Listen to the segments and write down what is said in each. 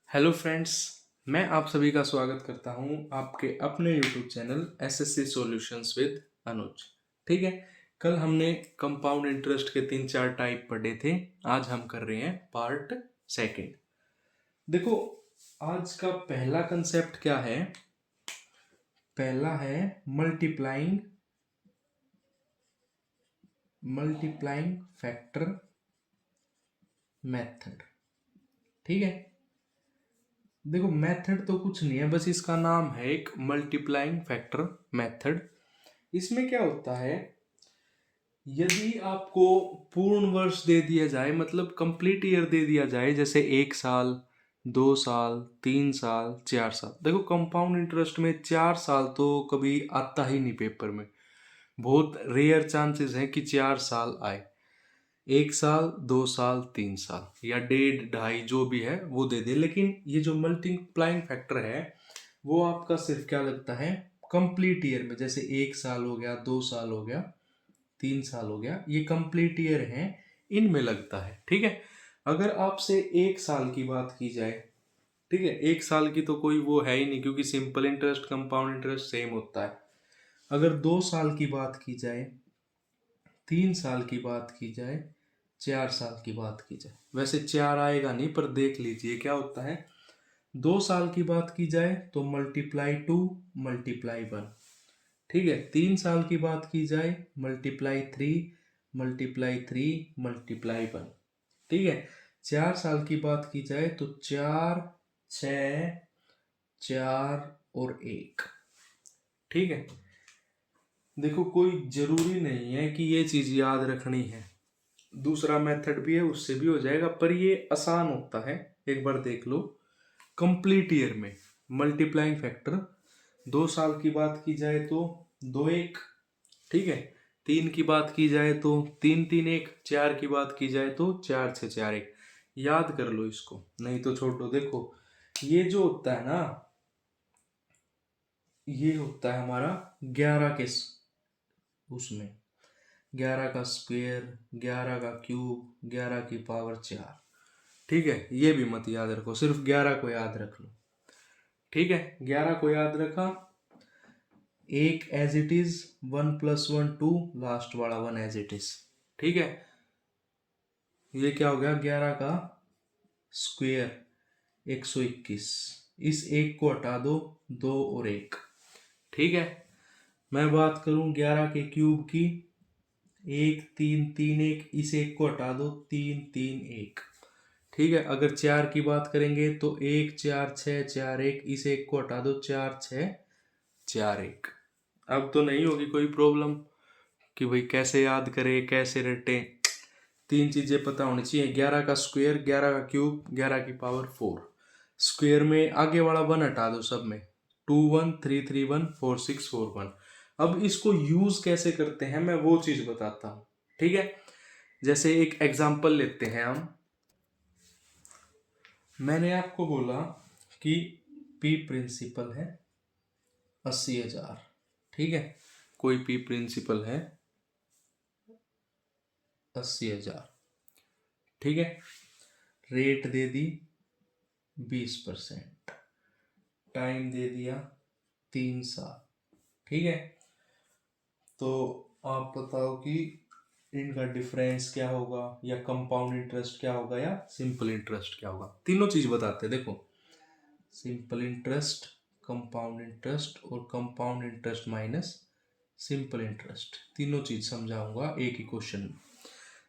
Hello friends. मैं आप सभी का स्वागत करता हूं आपके अपने YouTube channel SSC solutions with Anuj. ठीक है। कल हमने कंपाउंड इंटरेस्ट के 3-4 टाइप पढ़े थे। आज हम कर रहे हैं पार्ट सेकंड। देखो, आज का पहला कंसेप्ट क्या है? पहला है मल्टीप्लाइंग मल्टीप्लाइंग फैक्टर मेथड। ठीक है। देखो, मेथड तो कुछ नहीं है, बस इसका नाम है एक मल्टीप्लाइंग फैक्टर मेथड। इसमें क्या होता है, यदि आपको पूर्ण वर्ष दे दिया जाए, मतलब कंप्लीट ईयर दे दिया जाए, जैसे 1 साल, 2 साल, 3 साल, 4 साल। देखो, कंपाउंड इंटरेस्ट में 4 साल तो कभी आता ही नहीं पेपर में। बहुत रेयर चांसेस हैं कि 4 साल आए। 1 साल, 2 साल, 3 साल या 1.5-2.5 जो भी है वो दे दे। लेकिन ये जो मल्टीप्लाइंग फैक्टर है वो आपका सिर्फ क्या लगता है, कंप्लीट ईयर में। जैसे 1 साल हो गया, 2 साल हो गया, 3 साल हो गया, ये कंप्लीट ईयर है, इनमें लगता है। ठीक है। अगर आपसे 1 साल की बात की जाए, ठीक है, 1 साल की तो कोई वो है ही नहीं, क्योंकि simple interest compound interest same होता है। अगर 2 साल की बात की जाए, 3 साल की बात की जाए, 4 साल की बात की जाए, वैसे 4 आएगा नहीं, पर देख लीजिए क्या होता है। 2 साल की बात की जाए तो ×2 ×1। ठीक है। 3 साल की बात की जाए ×3 ×3 ×1। ठीक है। 4 साल की बात की जाए तो 4, 6, 4 और 1। ठीक है। देखो, कोई जरूरी नहीं है कि ये चीज याद रखनी है। दूसरा मेथड भी है, उससे भी हो जाएगा, पर ये आसान होता है। एक बार देख लो। कंप्लीट ईयर में मल्टीप्लाइंग फैक्टर, 2 साल की बात की जाए तो 2 1। ठीक है। 3 की बात की जाए तो 3 3 1। 4 की बात की जाए तो 4 6 4 1। याद कर लो इसको, नहीं तो छोड़ दो। देखो, ये जो होता है ना, ये होता है हमारा 11 के उसमें 11 का स्क्वायर, 11 का क्यूब, 11 की पावर 4। ठीक है। ये भी मत याद रखो, सिर्फ 11 को याद रख लो। ठीक है। 11 को याद रखा, एक एज इट इज, 1+1 2, लास्ट वाला 1 एज इट इज। ठीक है। ये क्या हो गया, 11 का स्क्वायर 121। इस एक को हटा दो, 2 और 1। ठीक है। मैं बात करूं 11 के क्यूब की, 1 3 3 1। इस एक को हटा दो, 3 3 1। ठीक है। अगर 4 की बात करेंगे तो 1 4 6 4 1। इस एक को हटा दो, 4 6 4 1। अब तो नहीं होगी कोई प्रॉब्लम कि भाई कैसे याद करें, कैसे रटे। तीन चीजें पता होनी चाहिए, 11 का स्क्वायर, 11 का क्यूब, 11 की पावर 4। स्क्वायर में आगे वाला 1 हटा दो, सब में 2 1 3 3 1 4 6 4 1। अब इसको यूज कैसे करते हैं मैं वो चीज बताता हूं। ठीक है। जैसे एक एग्जांपल लेते हैं हम। मैंने आपको बोला कि पी प्रिंसिपल है 80,000। ठीक है। कोई पी प्रिंसिपल है 80,000। ठीक है। रेट दे दी 20%, टाइम दे दिया 3 साल। ठीक है। तो आप बताओ कि इनका डिफरेंस क्या होगा, या कंपाउंड इंटरेस्ट क्या होगा, या सिंपल इंटरेस्ट क्या होगा। तीनों चीज बताते हैं। देखो, सिंपल इंटरेस्ट, कंपाउंड इंटरेस्ट और compound interest minus simple interest, तीनों चीज समझाऊंगा एक ही क्वेश्चन में।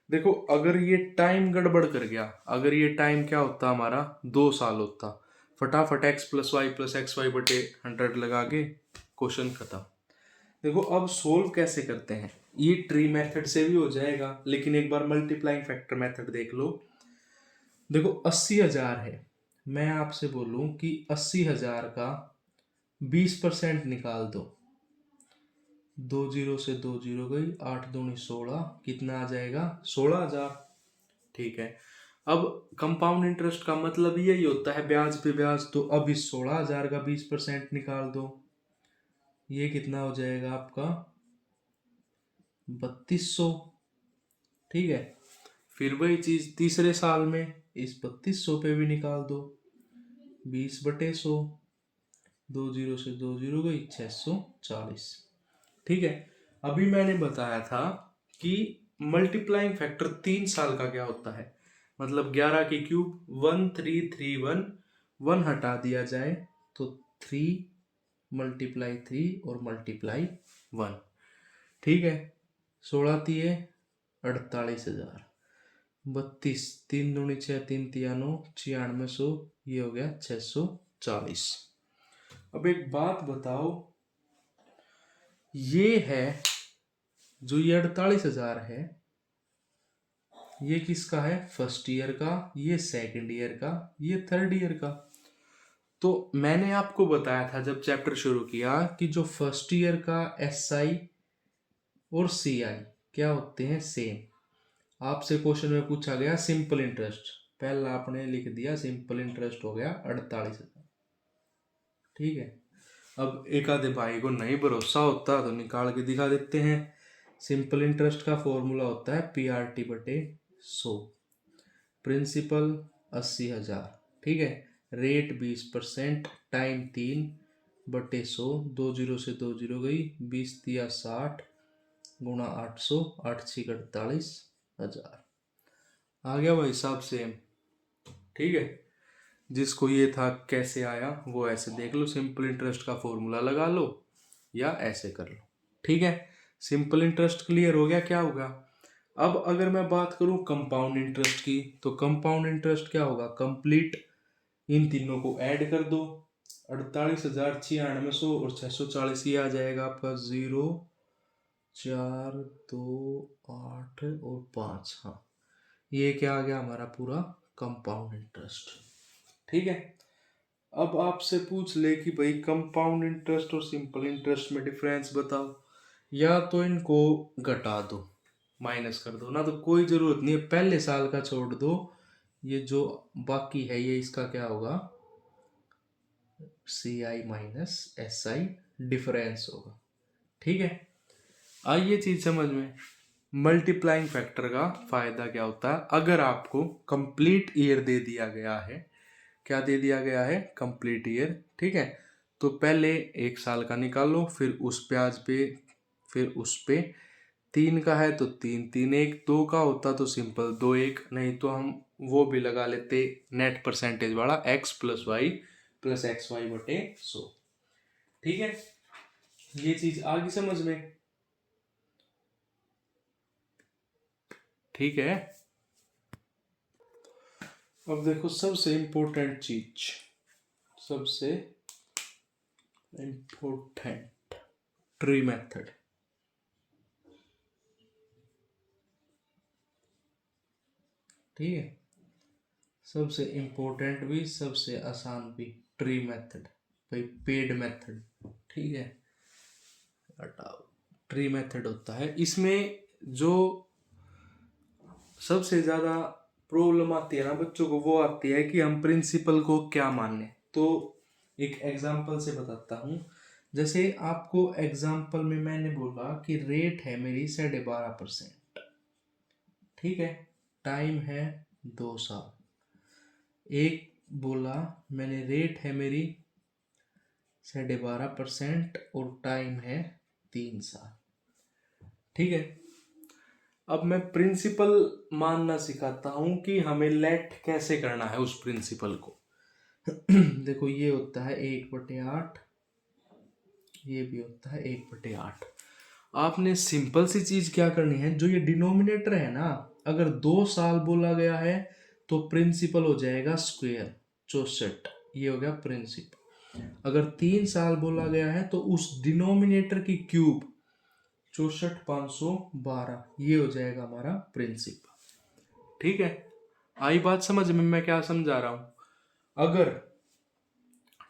देखो, अगर ये टाइम गड़बड़ कर गया, अगर ये टाइम क्या होता हमारा 2 साल होता, फटाफट x+y+xy/100 लगा के क्वेश्चन खत्म। देखो, अब सोल्व कैसे करते हैं, ये ट्री मेथड से भी हो जाएगा, लेकिन एक बार मल्टीप्लाइंग फैक्टर मेथड देख लो। देखो, 80,000 है, मैं आपसे बोलूं कि 80,000 का 20% निकाल दो। 2 0 से 2 0 गई, 8 दूनी 16, कितना आ जाएगा, 16,000। ठीक है। अब कंपाउंड इंटरेस्ट का मतलब यही होता है, ब्याज पे ब्याज। तो अब इस 16,000 का 20% निकाल दो, ये कितना हो जाएगा आपका 3200। ठीक है। फिर वही चीज तीसरे साल में, इस 3200 पे भी निकाल दो, 20/100, 2 जीरो से 2 जीरो गई 640। ठीक है। अभी मैंने बताया था कि मल्टीप्लाइंग फैक्टर 3 साल का क्या होता है, मतलब 11 की क्यूब 1331, 1 हटा दिया जाए तो 3 मल्टीप्लाई 3 और मल्टीप्लाई 1। ठीक है। 16 तिये 48,000, 32, 3 दूनी 6, 3 तिया 9, 9600, ये हो गया 640। अब एक बात बताओ, ये है जो ये 48,000 है, ये किसका है? फर्स्ट ईयर का, ये सेकंड ईयर का, ये थर्ड ईयर का। तो मैंने आपको बताया था जब चैप्टर शुरू किया कि जो फर्स्ट ईयर का SI और CI क्या होते हैं? सेम। आपसे क्वेश्चन में पूछा गया सिंपल इंटरेस्ट, पहला आपने लिख दिया सिंपल इंटरेस्ट हो गया 48,000। ठीक है। अब एक आधे भाई को नहीं भरोसा होता तो निकाल के दिखा देते हैं। सिंपल इंटरेस्ट का फॉर्मूला होता है PRT/100, प्रिंसिपल 80,000। ठीक है। रेट 20%, टाइम 3/100, 2 जीरो से 2 जीरो गई, 20 तिया 60 गुणा 800, 8 48,000 आ गया भाई साहब सेम। ठीक है। जिसको ये था कैसे आया वो ऐसे देख लो, सिंपल इंटरेस्ट का फॉर्मूला लगा लो या ऐसे कर लो। ठीक है। सिंपल इंटरेस्ट क्लियर हो गया क्या होगा। अब अगर मैं बात करूं कंपाउंड इंटरेस्ट की, तो कंपाउंड इंटरेस्ट क्या होगा? कंप्लीट इन तीनों को ऐड कर दो, 48,000, 9600 और 640, ये आ जाएगा आपका 0, 4, 2, 8 और 5। हाँ, ये क्या आ गया हमारा पूरा कंपाउंड इंटरेस्ट। ठीक है। अब आपसे पूछ ले कि भाई कंपाउंड इंटरेस्ट और सिंपल इंटरेस्ट में डिफरेंस बताओ, या तो इनको घटा दो, माइनस कर दो ना, तो कोई जरूरत नहीं है, पहले साल का छोड़ दो, ये जो बाकी है ये इसका क्या होगा? CI माइनस SI डिफरेंस होगा। ठीक है। आइए चीज समझ में, मल्टीप्लाइंग फैक्टर का फायदा क्या होता है। अगर आपको कंप्लीट ईयर दे दिया गया है, क्या दे दिया गया है? Complete year. ठीक है। तो पहले 1 साल का निकालो, फिर उस ब्याज पे, फिर उस पे 3 का है तो 3, 3 1, 2 का होता तो सिंपल 2 1, नहीं तो हम वो भी लगा लेते नेट परसेंटेज वाला x + y + xy/100। ठीक है। ये चीज आ गई समझ में। ठीक है। अब देखो सबसे इंपॉर्टेंट चीज, सबसे इंपॉर्टेंट, ट्री मेथड। ठीक है। सबसे इंपॉर्टेंट भी सबसे आसान भी, ट्री मेथड, भाई पेड मेथड। ठीक है। हटाओ, ट्री मेथड होता है। इसमें जो सबसे ज्यादा प्रॉब्लम आती है ना बच्चों को, वो आती है कि हम प्रिंसिपल को क्या माने। तो एक एग्जांपल से बताता हूँ। जैसे आपको एग्जांपल में मैंने बोला कि रेट है मेरी 12.5%। ठीक है। टाइम है 2 साल। एक बोला मैंने रेट है मेरी 12.5% और टाइम है 3 साल। ठीक है। अब मैं प्रिंसिपल मानना सिखाता हूं कि हमें लेट कैसे करना है उस प्रिंसिपल को। देखो ये होता है 1/8, ये भी होता है 1/8। आपने सिंपल सी चीज क्या करनी है, जो ये डिनोमिनेटर है ना, अगर 2 साल बोला गया है तो प्रिंसिपल हो जाएगा स्क्वायर 64, ये हो गया प्रिंसिपल। अगर 3 साल बोला गया है तो उस डिनोमिनेटर की क्यूब 64,512, ये हो जाएगा हमारा प्रिंसिपल। ठीक है। आई बात समझ में, मैं क्या समझा रहा हूं। अगर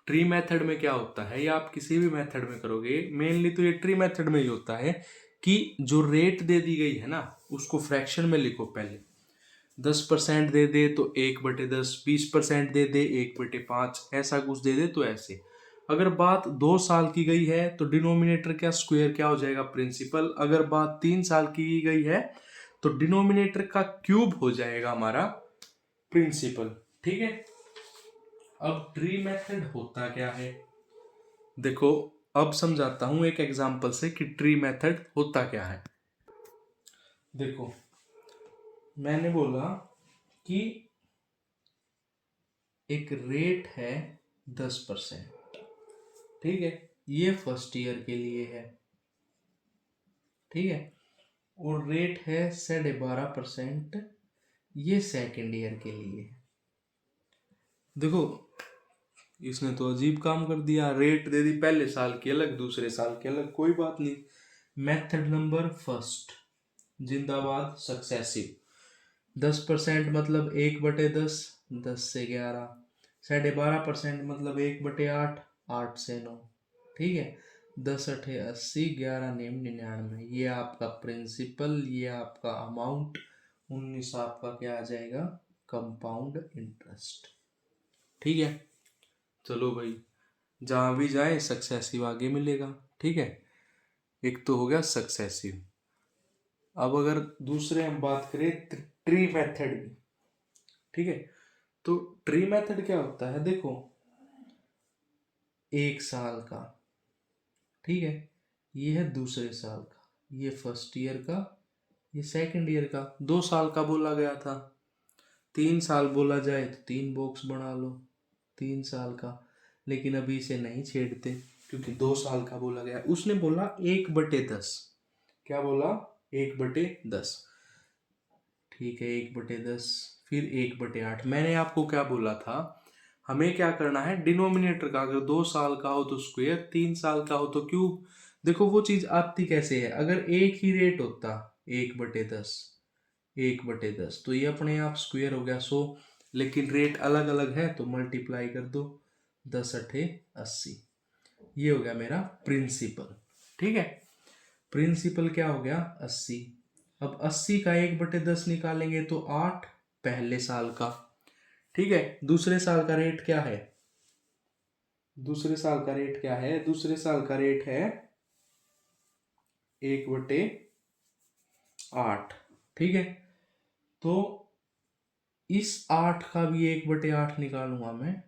ट्री मेथड में क्या होता है, या आप किसी भी मेथड में करोगे, मेनली तो ये ट्री मेथड में ही होता है कि जो रेट दे दी गई है ना उसको फ्रैक्शन में लिखो पहले। 10% दे दे तो 1/10, 20% दे दे 1/5, ऐसा कुछ दे दे तो ऐसे। अगर बात 2 साल की गई है तो डिनोमिनेटर क्या स्क्वायर क्या हो जाएगा? प्रिंसिपल। अगर बात 3 साल की गई है तो डिनोमिनेटर का क्यूब हो जाएगा हमारा प्रिंसिपल। ठीक है। अब ट्री मेथड होता क्या है, देखो अब समझाता हूं एक एग्जांपल से कि ट्री मेथड होता क्या है। देखो मैंने बोला कि एक रेट है 10%, ठीक है, ये फर्स्ट ईयर के लिए है, ठीक है, और रेट है 12.5%, ये सेकेंड ईयर के लिए है। देखो इसने तो अजीब काम कर दिया, रेट दे दी पहले साल की अलग दूसरे साल की अलग, कोई बात नहीं। मेथड नंबर फर्स्ट जिंदाबाद, सक्सेसिव। 10% मतलब 1/10, 10 से 11। 12.5% मतलब 1/8, 8 से 9, ठीक है। 10 × 8 = 80, 11 × 9 = 99, ये आपका प्रिंसिपल, ये आपका अमाउंट, 19 आपका क्या आ जाएगा, कंपाउंड इंटरेस्ट, ठीक है। चलो भाई, जहाँ भी जाए सक्सेसिव आगे मिलेगा, ठीक है। एक तो हो गया सक्सेसिव। अब अगर दूसरे हम बात करें ट्री मेथड की, ठीक है, तो ट्री मेथड क्या होता है, देखो 1 साल का, ठीक है, ये है दूसरे साल का, ये फर्स्ट ईयर का, ये सेकंड ईयर का। 2 साल का बोला गया था, 3 साल बोला जाए तो 3 बॉक्स बना लो 3 साल का, लेकिन अभी इसे नहीं छेड़ते क्योंकि 2 साल का बोला गया। उसने बोला 1/10, क्या बोला, 1/10, ठीक है, 1/10, फिर 1/8। मैंने आपको क्या बोला था, हमें क्या करना है, डिनोमिनेटर का, अगर 2 साल का हो तो स्क्वायर, 3 साल का हो तो क्यूब। देखो वो चीज आती कैसे है, अगर एक ही रेट होता 1/10, 1/10, तो ये अपने आप स्क्वायर हो गया 100, लेकिन रेट अलग अलग है तो मल्टीप्लाई कर दो, 10×8 = 80, ये हो गया मेरा प्रिंसिपल, ठीक है। प्रिंसिपल क्या हो गया, 80। अब 80 का 1/10 निकालेंगे तो 8, पहले साल का, ठीक है। दूसरे साल का रेट क्या है, दूसरे साल का रेट क्या है, दूसरे साल का रेट है 1/8, ठीक है। तो इस 8 का भी 1/8 निकालूंगा मैं,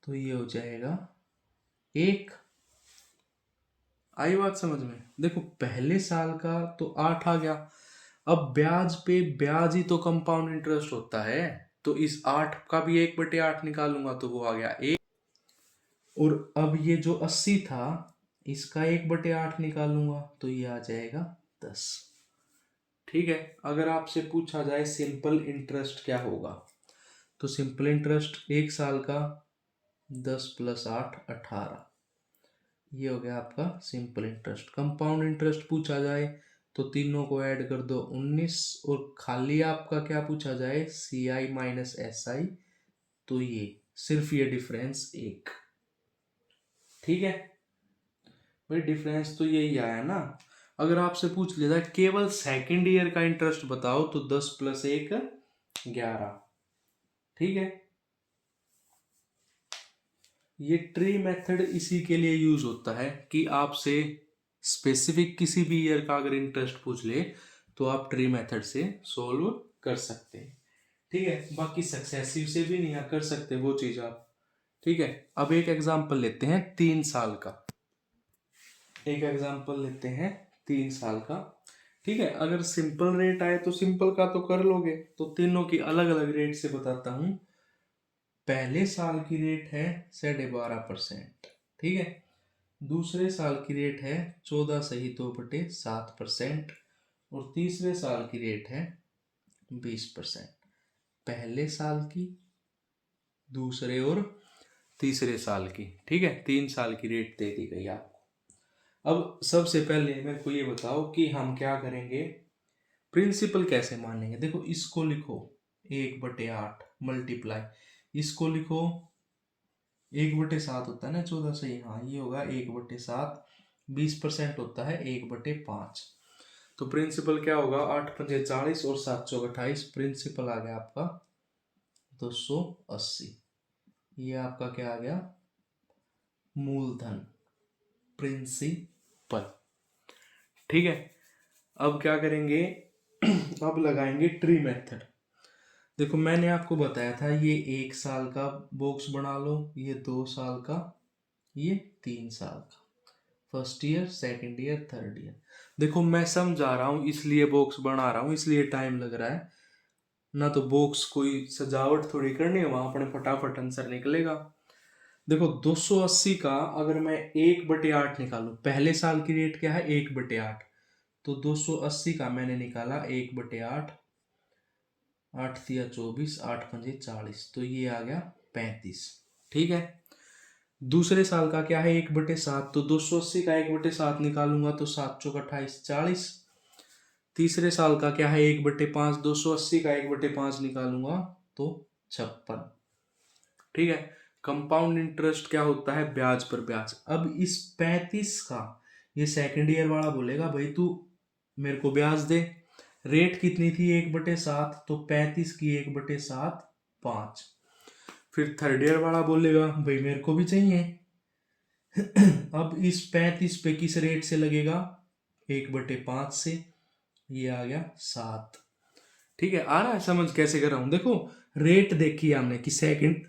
तो ये हो जाएगा 1। आई बात समझ में, देखो पहले साल का तो 8 आ गया, अब ब्याज पे ब्याज ही तो कंपाउंड इंटरेस्ट होता है, तो इस 8 का भी 1/8 निकालूंगा तो वो आ गया 1। और अब ये जो 80 था, इसका 1/8 निकालूंगा तो ये आ जाएगा 10, ठीक है। अगर आपसे पूछा जाए सिंपल इंटरेस्ट क्या होगा, तो सिंपल इंटरेस्ट 1 साल का 10 + 8 = 18, ये हो गया आपका सिंपल इंटरेस्ट। कंपाउंड इंटरेस्ट पूछा जाए तो तीनों को ऐड कर दो 19, और खाली आपका क्या पूछा जाए, CI - SI, तो ये सिर्फ ये डिफरेंस 1, ठीक है भाई, डिफरेंस तो यही आया ना। अगर आपसे पूछ लिया जाए केवल सेकंड ईयर का इंटरेस्ट बताओ तो 10 + 1 = 11, ठीक है। ये ट्री मेथड इसी के लिए यूज होता है कि आपसे स्पेसिफिक किसी भी ईयर का अगर इंटरेस्ट पूछ ले तो आप ट्री मेथड से सोल्व कर सकते हैं, ठीक है। बाकी सक्सेसिव से भी नहीं कर सकते वो चीज आप, ठीक है। अब एक एग्जांपल लेते हैं 3 साल का, एक एग्जांपल लेते हैं 3 साल का, ठीक है। अगर सिंपल रेट आए तो सिंपल का तो कर लोगे, तो तीनों की अलग अलग रेट से बताता हूं। पहले साल की रेट है 12.5%, ठीक है। दूसरे साल की रेट है 14 - 2/7%, और तीसरे साल की रेट है 20%। पहले साल की, दूसरे और तीसरे साल की, ठीक है, 3 साल की रेट दे दी गई आपको। अब सबसे पहले मेरे को ये बताओ कि हम क्या करेंगे, प्रिंसिपल कैसे मानेंगे। देखो इसको लिखो 1/8 मल्टीप्लाई, इसको लिखो 1/7 होता है ना 14 से, हाँ ये होगा 1/7, 20% होता है 1/5, तो प्रिंसिपल क्या होगा, 8×5 = 40 और 7 × 28, प्रिंसिपल आ गया आपका 280, ये आपका क्या आ गया, मूलधन, प्रिंसिपल, ठीक है। अब क्या करेंगे अब लगाएंगे ट्री मेथड। देखो मैंने आपको बताया था ये 1 साल का बॉक्स बना लो, ये 2 साल का, ये 3 साल का, first year, second year, third year. देखो मैं समझा रहा हूँ इसलिए बॉक्स बना रहा हूँ, इसलिए टाइम लग रहा है, ना तो बॉक्स कोई सजावट थोड़ी करनी है, वहां अपने फटाफट आंसर निकलेगा। देखो 280 का अगर मैं 1/8 निकालू, पहले साल की रेट क्या है 1/8, तो 280 का मैंने निकाला 1/8, 8 × 3 = 24, 8 × 5 = 40, तो ये आ गया 35। ठीक है। दूसरे साल का क्या है 1/7, तो 280 का 1/7 निकालूंगा तो 7 × 4 = 28, 40। तीसरे साल का क्या है 1/5, 280 का 1/5 निकालूंगा तो 56। ठीक है। कंपाउंड इंटरेस्ट क्या होता है, ब्याज पर ब्याज। अब इस 35 का, ये सेकंड ईयर वाला बोलेगा भाई तू मेरे को ब्याज दे, रेट कितनी थी 1/7, तो 35 की 1/7 5। फिर थर्ड ईयर वाला बोलेगा भाई मेरे को भी चाहिए। अब इस 35 पे किस रेट से लगेगा, 1/5 से, ये आ गया 7। ठीक है, आ रहा है समझ कैसे कर रहा हूं। देखो रेट देखी हमने कि सेकंड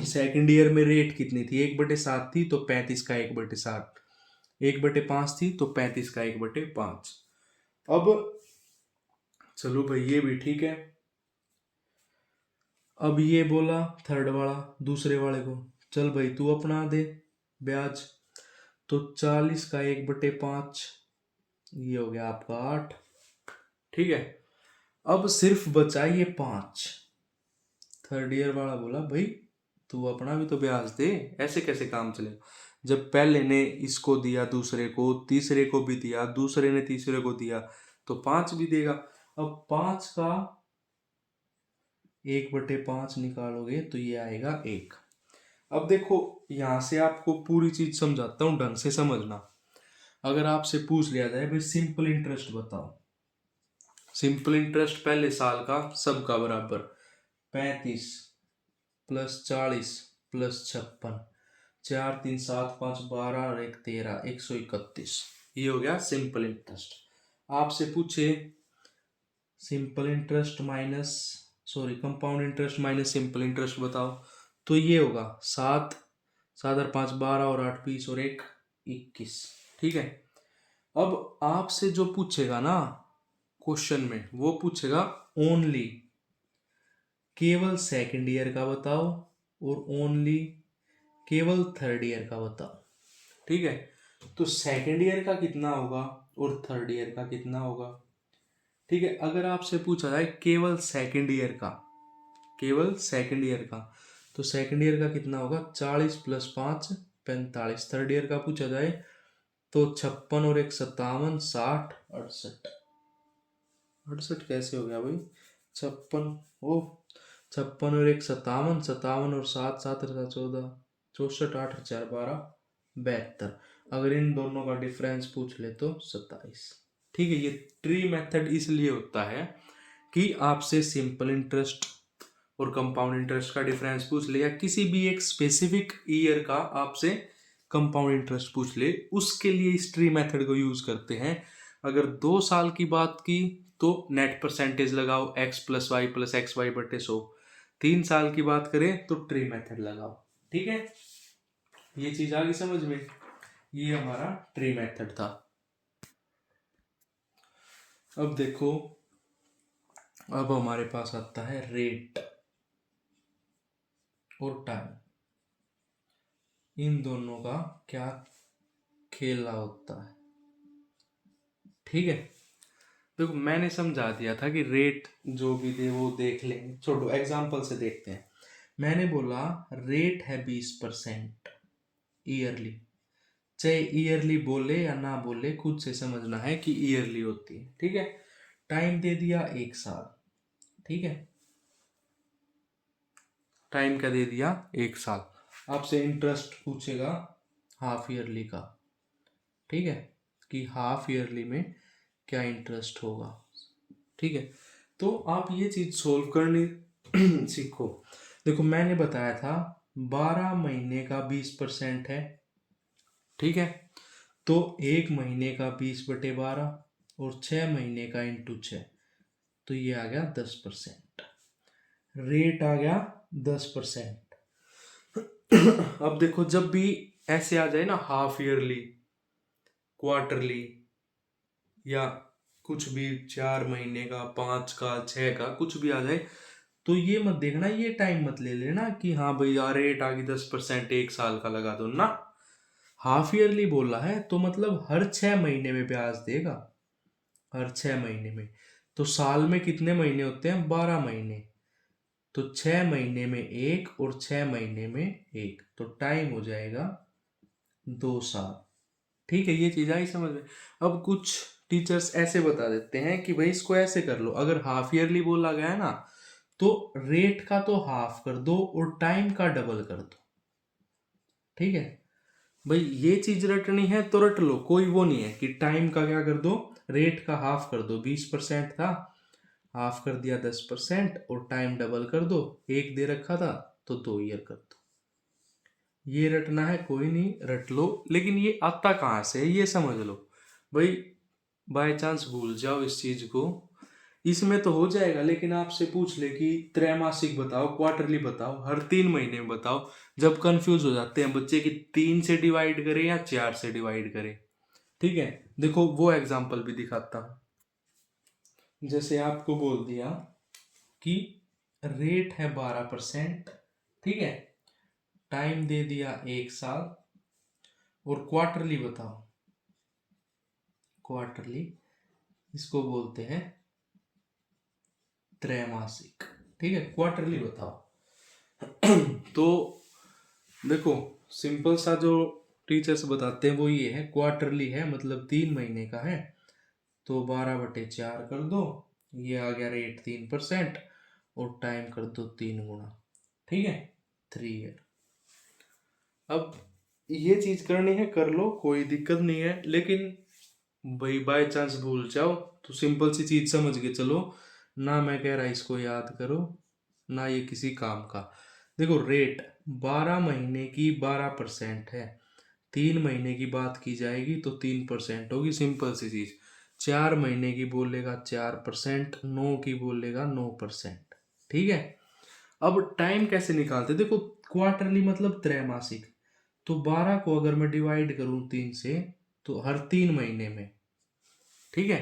सेकंड ईयर में रेट कितनी थी 1/7 थी, तो 35 का 1/7, 1/5 थी तो 35 का 1/5। अब चलो भाई ये भी ठीक है। अब ये बोला थर्ड वाला दूसरे वाले को, चल भाई तू अपना दे ब्याज, तो 40 का 1/5, ये हो गया आपका 8। ठीक है। अब सिर्फ बचा ये 5। थर्ड ईयर वाला बोला भाई तू अपना भी तो ब्याज दे, ऐसे कैसे काम चलेगा, जब पहले ने इसको दिया दूसरे को, तीसरे को भी दिया, दूसरे ने तीसरे को दिया, तो 5 भी देगा। अब 5 का 1/5 निकालोगे तो ये आएगा 1। अब देखो यहां से आपको पूरी चीज समझाता हूं, ढंग से समझना। अगर आपसे पूछ लिया जाए भाई सिंपल इंटरेस्ट बताओ, सिंपल इंटरेस्ट पहले साल का सबका बराबर, 35 + 40 + 56, 4 3 7 5 12 और 1 13, 131, ये हो गया सिंपल इंटरेस्ट। आपसे पूछे simple interest minus, sorry compound interest minus simple interest बताओ, तो ये होगा 7, 7 और 5 12 और 8 20 और 1 21। ठीक है। अब आपसे जो पूछेगा ना क्वेश्चन में, वो पूछेगा ओनली, केवल सेकंड ईयर का बताओ, और ओनली केवल थर्ड ईयर का बताओ। ठीक है। तो सेकंड ईयर का कितना होगा और थर्ड ईयर का कितना होगा। ठीक है। अगर आपसे पूछा जाए केवल सेकंड ईयर का, केवल सेकंड ईयर का, तो सेकंड ईयर का कितना होगा, 40 + 5 45। थर्ड ईयर का पूछा जाए तो 56 और 1 57, 60 68। 68 कैसे हो गया भाई, 56, ओ 56 और 1 57, 57 और 7 7 और 7 14, 64, 8 और 4 12 72। अगर इन दोनों का डिफरेंस पूछ ले तो 27। ठीक है। ये ट्री मेथड इसलिए होता है कि आपसे सिंपल इंटरेस्ट और कंपाउंड इंटरेस्ट का डिफरेंस पूछ ले, या किसी भी एक स्पेसिफिक ईयर का आपसे कंपाउंड इंटरेस्ट पूछ ले, उसके लिए इस ट्री मेथड को यूज करते हैं। अगर 2 साल की बात की तो नेट परसेंटेज लगाओ x + y + xy/100। 3 साल की बात करें तो ट्री मेथड लगाओ। ठीक है, ये चीज आ गई समझ में। ये हमारा ट्री मेथड था। अब देखो, अब हमारे पास आता है रेट और टाइम, इन दोनों का क्या खेला होता है। ठीक है। देखो मैंने समझा दिया था कि रेट जो भी दे वो देख लेंगे, छोड़ो एग्जांपल से देखते हैं। मैंने बोला रेट है 20% ईयरली, चाहे ईयरली बोले या ना बोले, खुद से समझना है कि ईयरली होती है। ठीक है। टाइम दे दिया 1 साल। ठीक है, टाइम क्या दे दिया 1 साल। आपसे इंटरेस्ट पूछेगा हाफ ईयरली का। ठीक है, कि हाफ ईयरली में क्या इंटरेस्ट होगा। ठीक है। तो आप ये चीज सोल्व करनी सीखो। देखो मैंने बताया था 12 महीने का 20% है। ठीक है। तो 1 महीने का 20/12 और 6 महीने का × 6, तो ये आ गया 10%। रेट आ गया 10%। अब देखो जब भी ऐसे आ जाए ना, हाफ ईयरली, क्वार्टरली, या कुछ भी 4 महीने का, 5 का, 6 का, कुछ भी आ जाए, तो ये मत देखना, ये टाइम मत ले लेना कि हाँ भाई यार रेट आ गई 10%, 1 साल का लगा दो ना। हाफ ईयरली बोला है तो मतलब हर 6 महीने में ब्याज देगा, हर 6 महीने में। तो साल में कितने महीने होते हैं? 12 महीने। तो 6 महीने में एक और 6 महीने में एक, तो टाइम हो जाएगा 2 साल। ठीक है, ये चीज आई समझ में। अब कुछ टीचर्स ऐसे बता देते हैं कि भाई इसको ऐसे कर लो, अगर हाफ ईयरली बोला गया है ना, तो रेट का तो हाफ कर दो और टाइम का डबल कर दो। ठीक है भाई, ये चीज रटनी है तो रट लो, कोई वो नहीं है कि टाइम का क्या कर दो, रेट का हाफ कर दो। 20% था, हाफ कर दिया 10%, और टाइम डबल कर दो। एक दे रखा था तो 2 ईयर कर दो। ये रटना है, कोई नहीं, रट लो। लेकिन ये आता कहाँ से है ये समझ लो भाई। बाय चांस भूल जाओ इस चीज को, इसमें तो हो जाएगा, लेकिन आपसे पूछ ले कि त्रैमासिक बताओ, क्वार्टरली बताओ, हर 3 महीने में बताओ, जब कंफ्यूज हो जाते हैं बच्चे कि 3 से डिवाइड करें या 4 से डिवाइड करें। ठीक है, देखो वो एग्जाम्पल भी दिखाता हूँ। जैसे आपको बोल दिया कि रेट है 12%, ठीक है, टाइम दे दिया 1 साल, और क्वार्टरली बताओ। क्वार्टरली इसको बोलते हैं त्रैमासिक। ठीक है, क्वार्टरली बताओ। तो देखो, सिंपल सा जो टीचर्स बताते हैं वो ये है, क्वार्टरली है मतलब 3 महीने का है, तो 12/4 कर दो, ये आ गया रेट 3%, और टाइम कर दो 3 गुना। ठीक है, 3 ईयर। अब ये चीज करनी है कर लो, कोई दिक्कत नहीं है, लेकिन भाई बाय चांस भूल जाओ तो सिंपल सी चीज समझ के चलो ना। मैं कह रहा इसको याद करो ना, ये किसी काम का। देखो रेट 12 महीने की 12% है, 3 महीने की बात की जाएगी तो 3% होगी, सिंपल सी चीज। 4 महीने की बोलेगा 4%, 9 की बोलेगा 9%। ठीक है, अब टाइम कैसे निकालते, देखो क्वार्टरली मतलब त्रैमासिक, तो 12 को अगर मैं डिवाइड करूं 3 से, तो हर 3 महीने में। ठीक है,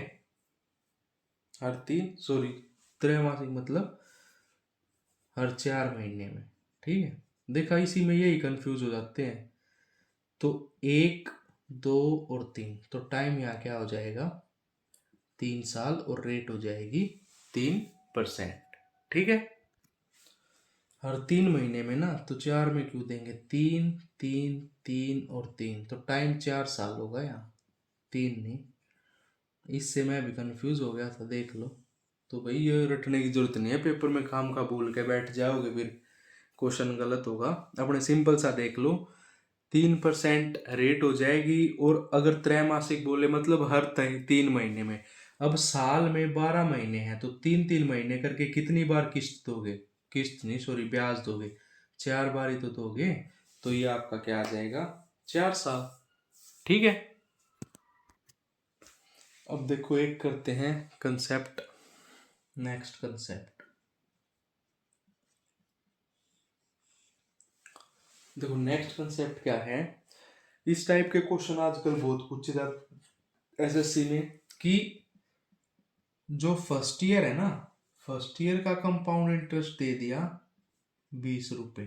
हर तीन, सॉरी, त्रैमासिक मतलब हर 4 महीने में। ठीक है, देखा इसी में यही कंफ्यूज हो जाते हैं। तो 1, 2 और 3, तो टाइम यहाँ क्या हो जाएगा, 3 साल, और रेट हो जाएगी 3%। ठीक है, हर 3 महीने में ना, तो 4 में क्यों देंगे, 3, 3, 3 और 3, तो टाइम 4 साल होगा यहाँ, 3 नहीं। इससे मैं भी कंफ्यूज हो गया था, देख लो। तो भाई ये रटने की जरूरत नहीं है, पेपर में काम का भूल के बैठ जाओगे फिर क्वेश्चन गलत होगा। अपने सिंपल सा देख लो, 3% रेट हो जाएगी, और अगर त्रैमासिक बोले मतलब हर 3 महीने में। अब साल में 12 महीने हैं, तो 3 3 महीने करके कितनी बार किस्त दोगे, किस्त नहीं सॉरी ब्याज दोगे, 4 बार ही तो दोगे। तो ये आपका क्या आ जाएगा, 4 साल। ठीक है, अब देखो एक करते हैं कंसेप्ट, नेक्स्ट कंसेप्ट। देखो नेक्स्ट कंसेप्ट क्या है, इस टाइप के क्वेश्चन आजकल बहुत पूछे जाते एसएससी में, कि जो फर्स्ट ईयर है ना, फर्स्ट ईयर का कंपाउंड इंटरेस्ट दे दिया 20 रुपये।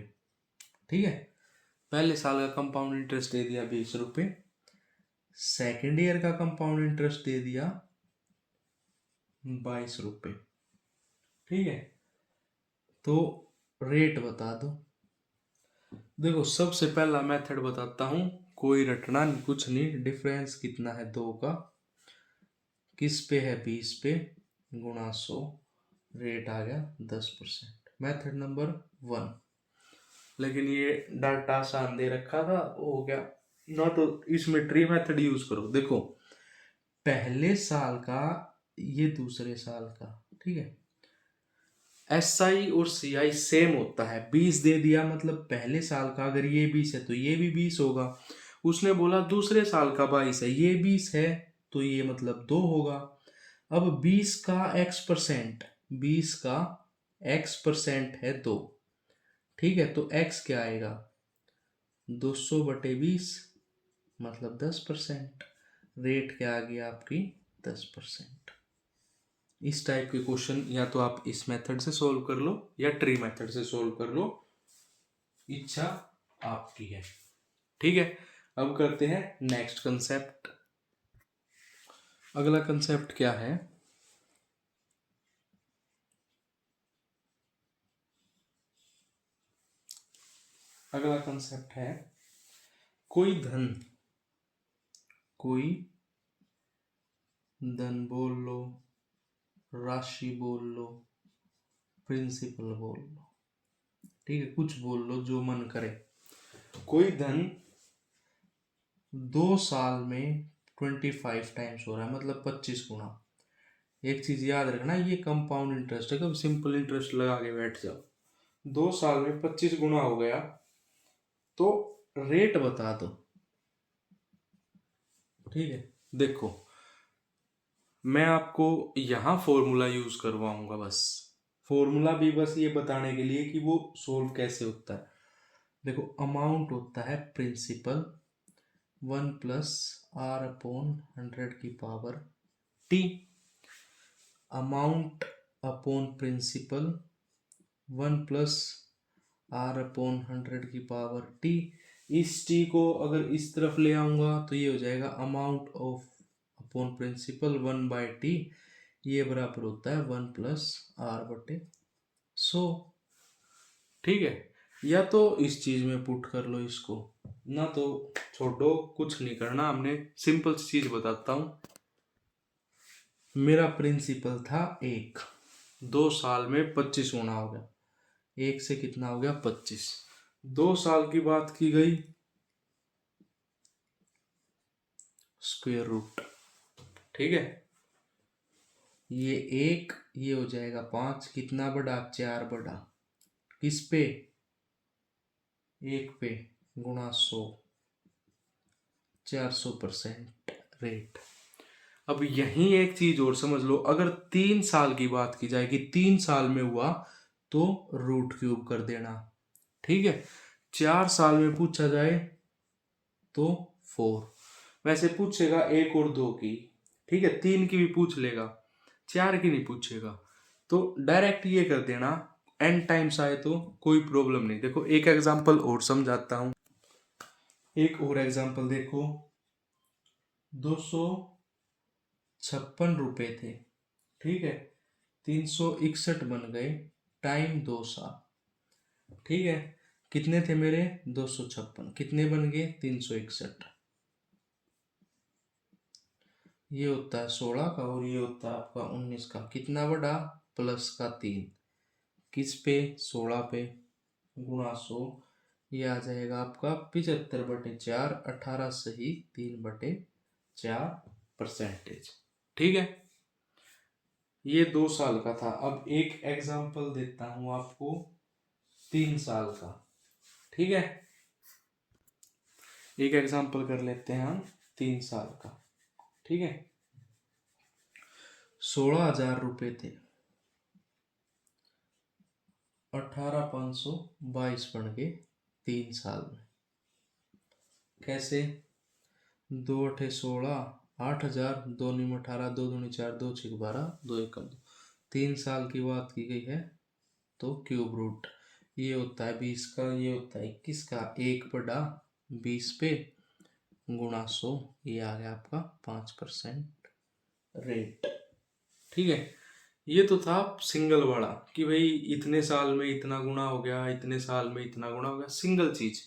ठीक है, पहले साल का कंपाउंड इंटरेस्ट दे दिया 20 रुपये, सेकेंड ईयर का कंपाउंड इंटरेस्ट दे दिया 22 रुपये। ठीक है, तो रेट बता दो। देखो सबसे पहला मेथड बताता हूँ, कोई रटना नहीं कुछ नहीं, डिफरेंस कितना है 2 का, किस पे है 20 पे, गुणा 100, रेट आ गया 10%। Method number 1। लेकिन ये डाटा आसान दे रखा था, वो हो गया ना, तो इसमें ट्री मेथड यूज करो। देखो पहले साल का, ये दूसरे साल का। ठीक है, एस आई और सी आई सेम होता है, 20 दे दिया मतलब पहले साल का, अगर ये 20 है तो ये भी 20 होगा। उसने बोला दूसरे साल का 22 है, ये 20 है, तो ये मतलब 2 होगा। अब 20 का X%, 20 का x% है 2, ठीक है, तो x क्या आएगा, 200/20 मतलब 10%। रेट क्या आ गया आपकी, 10%। इस टाइप के क्वेश्चन या तो आप इस मेथड से सोल्व कर लो या ट्री मेथड से सोल्व कर लो, इच्छा आपकी है। ठीक है, अब करते हैं नेक्स्ट कंसेप्ट। अगला कंसेप्ट क्या है, अगला कंसेप्ट है कोई धन बोल लो, राशि बोल लो, प्रिंसिपल बोल लो, ठीक है, कुछ बोल लो जो मन करे। कोई धन 2 साल में 25 टाइम्स हो रहा है, मतलब 25 गुना। एक चीज याद रखना, ये कंपाउंड इंटरेस्ट है, कभी सिंपल इंटरेस्ट लगा के बैठ जाओ। 2 साल में 25 गुना हो गया तो रेट बता दो। ठीक है, देखो मैं आपको यहां फॉर्मूला यूज करवाऊंगा, बस फॉर्मूला भी बस ये बताने के लिए कि वो सोल्व कैसे होता है। देखो अमाउंट होता है principal 1+r/100 amount upon principal 1+r/100 इस t को अगर इस तरफ ले आऊंगा तो ये हो जाएगा amount of upon principal 1/t, ये बराबर होता है 1+r/100। ठीक है, या तो इस चीज में पुट कर लो इसको, ना तो छोड़ो, कुछ नहीं करना, हमने सिंपल चीज बताता हूं। मेरा प्रिंसिपल था 1, 2 साल में 25 गुना हो गया, 1 से कितना हो गया 25, 2 साल की बात की गई, स्क्वायर रूट। ठीक है, ये 1, ये हो जाएगा 5, कितना बढ़ा 4 बढ़ा, किस पे 1 पे, गुणा 100, 400% रेट। अब यही एक चीज और समझ लो, अगर 3 साल की बात की जाए कि 3 साल में हुआ तो √³ कर देना। ठीक है, 4 साल में पूछा जाए तो 4, वैसे पूछेगा 1 और 2 की, ठीक है, 3 की भी पूछ लेगा, 4 की नहीं पूछेगा, तो डायरेक्ट ये कर देना, n टाइम्स आए तो कोई प्रॉब्लम नहीं। देखो एक एग्जांपल और समझाता हूं, एक और एग्जांपल देखो, 256 रुपए थे, ठीक है, 361 बन गए, टाइम 2 साल, ठीक है, कितने थे मेरे 256, कितने बन गए 361, ये होता है 16 का और ये होता है आपका 19 का, कितना बड़ा प्लस का 3, किस पे 16 पे, गुणा 100, ये आ जाएगा आपका 75/4, 18 सही 3/4%। ठीक है, ये 2 साल का था। अब एक एग्जांपल देता हूं आपको 3 साल का। ठीक है, एक एग्जांपल कर लेते हैं हम 3 साल का। ठीक है, 16,000 रुपए थे, 18,522 बन गए 3 साल में। कैसे, 2 अठे 16, 8,000, 2 नीम 18, 2 दूनी 4, 2 छक 12, 2 एकम 2, 3 साल की बात की गई है तो क्यूब रूट, ये होता है 20 का, ये होता है 21 का, 1/20 पे गुणा 100, ये आ गया आपका 5% रेट। ठीक है, ये तो था सिंगल वाला कि भाई इतने साल में इतना गुना हो गया, इतने साल में इतना गुना हो गया, सिंगल चीज।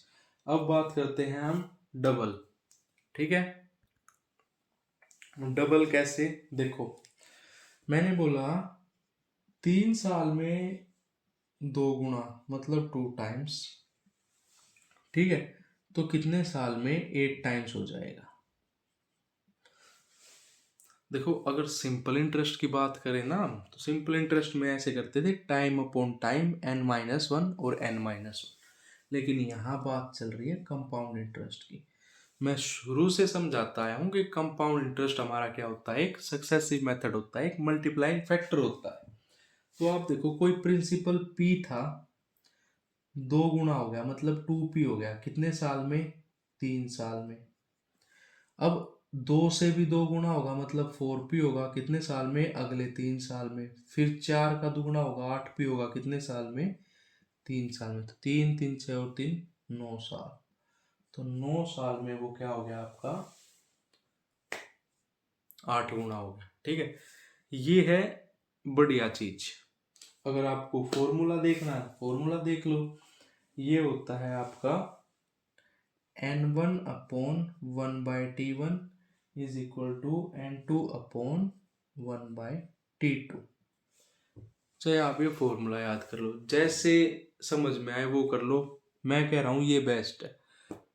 अब बात करते हैं हम डबल। ठीक है, डबल कैसे, देखो मैंने बोला 3 साल में 2 गुना मतलब 2 टाइम्स, ठीक है, तो कितने साल में 8 टाइम्स हो जाएगा। देखो अगर सिंपल इंटरेस्ट की बात करें ना, तो सिंपल इंटरेस्ट में ऐसे करते थे टाइम अपॉन टाइम n-1 और n-1, लेकिन यहाँ बात चल रही है कंपाउंड इंटरेस्ट की। मैं शुरू से समझाता आया हूँ कि कंपाउंड इंटरेस्ट हमारा क्या होता है, एक सक्सेसिव मेथड होता है, एक मल्टीप्लाइंग फैक्टर होता है। तो आप देखो कोई प्रिंसिपल P था, 2 गुना हो गया मतलब 2P हो गया, कितने साल में? 3 साल में। अब 2 से भी 2 गुना होगा मतलब 4P होगा, कितने साल में? अगले 3 साल में। फिर 4 का 2 गुना होगा 8P होगा, कितने साल में? 3 साल में। तो 3 3 6 और 3 9 साल। तो 9 साल में वो क्या हो गया आपका? 8 गुना हो गया। ठीक है, ये है बढ़िया चीज। अगर आपको फॉर्मूला देखना है फॉर्मूला देख लो। ये होता है आपका N1/1/T1 is equal to N2/1/T2। चाहे आप ये फॉर्मूला याद कर लो, जैसे समझ में आए वो कर लो। मैं कह रहा हूँ ये बेस्ट है।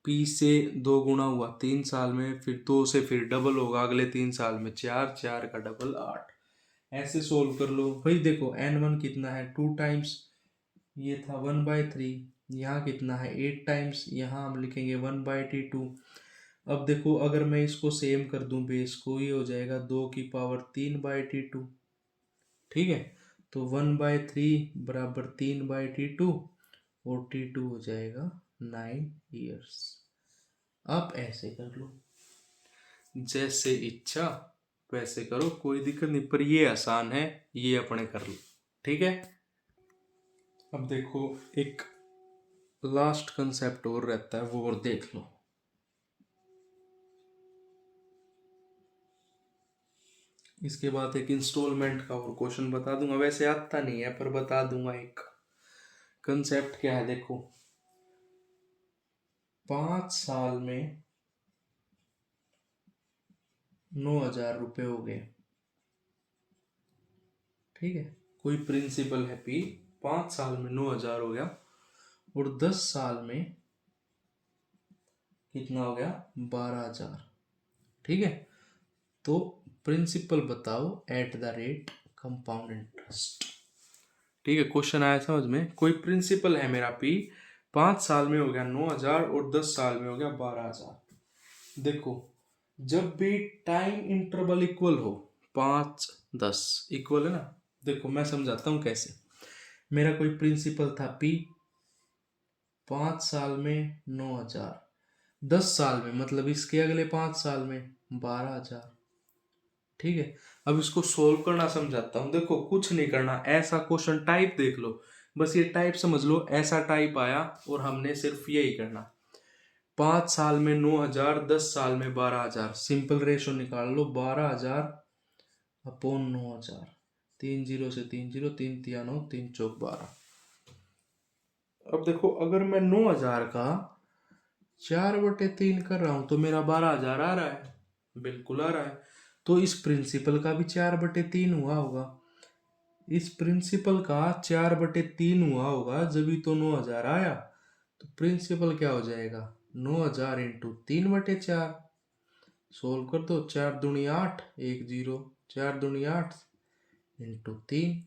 P से 2 गुना हुआ 3 साल में, फिर 2 से फिर डबल होगा अगले 3 साल में, 4 4 का डबल 8। ऐसे सोल्व कर लो भाई। देखो N1 कितना है? 2 टाइम्स, ये था 1/3। यहाँ कितना है? 8 टाइम्स, यहाँ हम लिखेंगे 1/T2। अब देखो अगर मैं इसको सेम कर दूं बेस को, ये हो जाएगा 2 की पावर 3/T2। ठीक है, तो 1/3 बराबर 3/T2 और T2 हो जाएगा 9 years। आप ऐसे कर लो, जैसे इच्छा वैसे करो, कोई दिक्कत नहीं, पर ये आसान है, ये अपने कर लो। ठीक है, अब देखो एक लास्ट कंसेप्ट और रहता है, वो और देख लो। इसके बाद एक इंस्टॉलमेंट का और क्वेश्चन बता दूंगा, वैसे आता नहीं है पर बता दूंगा। एक कंसेप्ट क्या है देखो, 5 साल में 9,000 रुपये हो गए। ठीक है, कोई प्रिंसिपल है P, 5 साल में 9,000 हो गया, और 10 साल में कितना हो गया? 12,000। ठीक है, तो प्रिंसिपल बताओ at the rate compound interest. ठीक है, क्वेश्चन आया समझ में। कोई प्रिंसिपल है मेरा P, 5 साल में हो गया 9,000 और 10 साल में हो गया 12,000। देखो जब भी टाइम इंटरवल इक्वल हो, 5 10 इक्वल है ना। देखो मैं समझाता हूँ कैसे। मेरा कोई प्रिंसिपल था P, 5 साल में 9,000, 10 साल में मतलब इसके अगले 5 साल में 12,000। ठीक है, अब इसको सोल्व करना समझाता हूँ। देखो कुछ नहीं करना, ऐसा क्वेश्चन टाइप देख लो, बस ये टाइप समझ लो, ऐसा टाइप आया और हमने सिर्फ यही करना। 5 साल में 9,000, 10 साल में 12,000, सिंपल रेशो निकाल लो, 12,000/9,000। 3 0 से 3 0, 3 3 9, 3 चौक 12। अब देखो अगर मैं 9,000 का 4/3 कर रहा हूं तो मेरा 12,000 आ रहा है, बिल्कुल आ रहा है। तो इस प्रिंसिपल का भी 4/3 हुआ होगा, इस प्रिंसिपल का 4/3 हुआ होगा, जब भी तो 9,000 आया। तो प्रिंसिपल क्या हो जाएगा? 9,000 इंटू 3/4। सोल्व कर दो, 4 दूनी 8, 1 0, 4 दूनी 8 इंटू 3,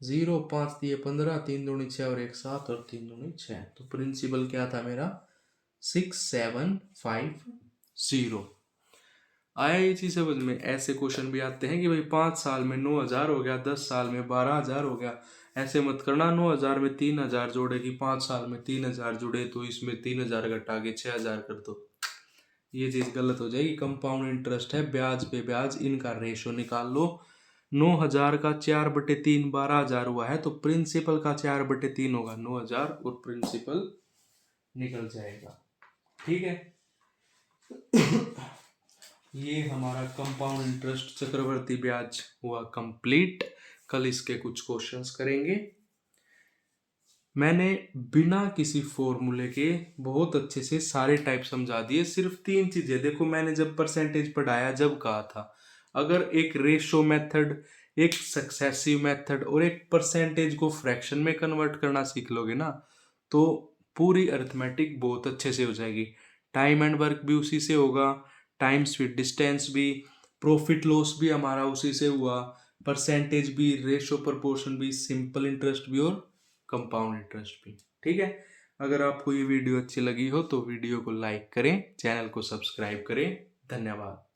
0 5 दिए 15, 3 दूनी 6 और 1 7 और 3 दूनी 6। तो प्रिंसिपल क्या था मेरा? 6750। आया ये चीज समझ में? ऐसे क्वेश्चन भी आते हैं कि भाई 5 साल में 9,000 हो गया, 10 साल में 12,000 हो गया। ऐसे मत करना 9,000 में 3,000 जोड़े कि 5 साल में 3,000 जुड़े तो इसमें 3,000 घटा के 6,000 कर दो, ये चीज गलत हो जाएगी। कंपाउंड इंटरेस्ट है, ब्याज पे ब्याज, इनका रेशो निकाल लो। 9,000 का 4/3 12,000 हुआ है, तो प्रिंसिपल का 4/3 होगा 9,000 और प्रिंसिपल निकल जाएगा। ठीक है, ये हमारा कंपाउंड इंटरेस्ट चक्रवर्ती ब्याज हुआ कंप्लीट। कल इसके कुछ क्वेश्चंस करेंगे। मैंने बिना किसी फॉर्मूले के बहुत अच्छे से सारे टाइप समझा दिए। सिर्फ 3 चीजें देखो, मैंने जब परसेंटेज पढ़ाया जब कहा था, अगर एक रेशो मेथड, एक सक्सेसिव मेथड और एक परसेंटेज को फ्रैक्शन में कन्वर्ट करना सीख लोगे ना, तो पूरी अरिथमेटिक बहुत अच्छे से हो जाएगी। टाइम एंड वर्क भी उसी से होगा, टाइम स्पीड डिस्टेंस भी, प्रॉफिट लॉस भी हमारा उसी से हुआ, परसेंटेज भी, रेशो प्रपोर्शन भी, सिंपल इंटरेस्ट भी और कंपाउंड इंटरेस्ट भी। ठीक है, अगर आपको ये वीडियो अच्छी लगी हो तो वीडियो को लाइक करें, चैनल को सब्सक्राइब करें। धन्यवाद।